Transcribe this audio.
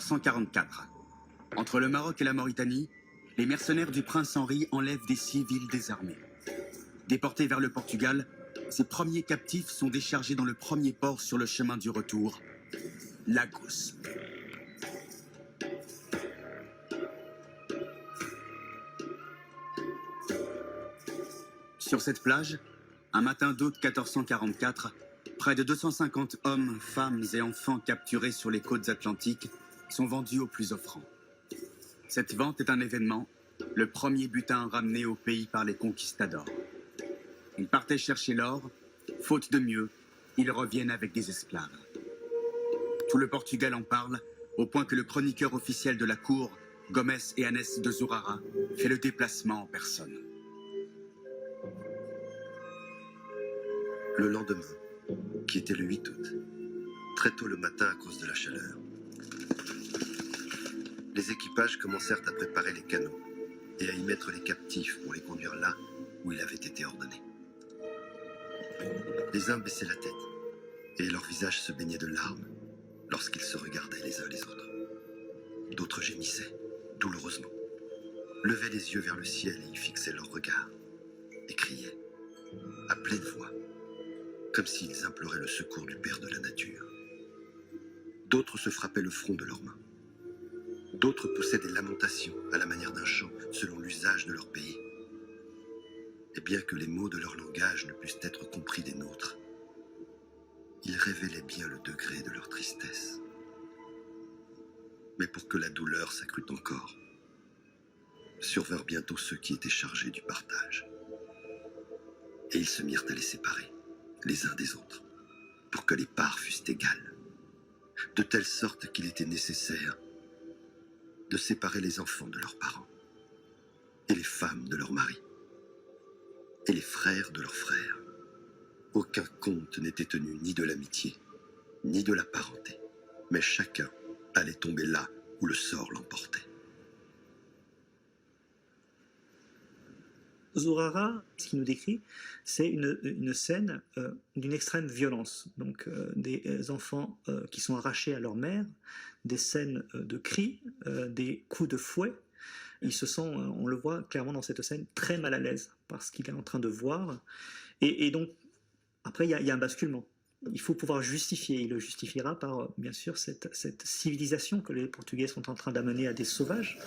1444. Entre le Maroc et la Mauritanie, les mercenaires du prince Henri enlèvent des civils désarmés. Déportés vers le Portugal, ces premiers captifs sont déchargés dans le premier port sur le chemin du retour, Lagos. Sur cette plage, un matin d'août 1444, près de 250 hommes, femmes et enfants capturés sur les côtes atlantiques sont vendus aux plus offrants. Cette vente est un événement, le premier butin ramené au pays par les conquistadors. Ils partaient chercher l'or, faute de mieux, ils reviennent avec des esclaves. Tout le Portugal en parle, au point que le chroniqueur officiel de la cour, Gomes et Anès de Zurara, fait le déplacement en personne. Le lendemain, qui était le 8 août, très tôt le matin à cause de la chaleur, les équipages commencèrent à préparer les canots et à y mettre les captifs pour les conduire là où il avait été ordonné. Les uns baissaient la tête et leurs visages se baignaient de larmes lorsqu'ils se regardaient les uns les autres. D'autres gémissaient douloureusement, levaient les yeux vers le ciel et y fixaient leur regard et criaient à pleine voix, comme s'ils imploraient le secours du Père de la nature. D'autres se frappaient le front de leurs mains. D'autres poussaient des lamentations à la manière d'un chant selon l'usage de leur pays. Et bien que les mots de leur langage ne puissent être compris des nôtres, ils révélaient bien le degré de leur tristesse. Mais pour que la douleur s'accrût encore, survinrent bientôt ceux qui étaient chargés du partage. Et ils se mirent à les séparer, les uns des autres, pour que les parts fussent égales, de telle sorte qu'il était nécessaire de séparer les enfants de leurs parents, et les femmes de leurs maris, et les frères de leurs frères. Aucun compte n'était tenu ni de l'amitié, ni de la parenté, mais chacun allait tomber là où le sort l'emportait. Zurara, ce qu'il nous décrit, c'est une scène d'une extrême violence. Donc des enfants qui sont arrachés à leur mère, des scènes de cris, des coups de fouet. Il se sent, on le voit clairement dans cette scène, très mal à l'aise parce qu'il est en train de voir. Et donc, après, il y a un basculement. Il faut pouvoir justifier. Il le justifiera par, bien sûr, cette civilisation que les Portugais sont en train d'amener à des sauvages.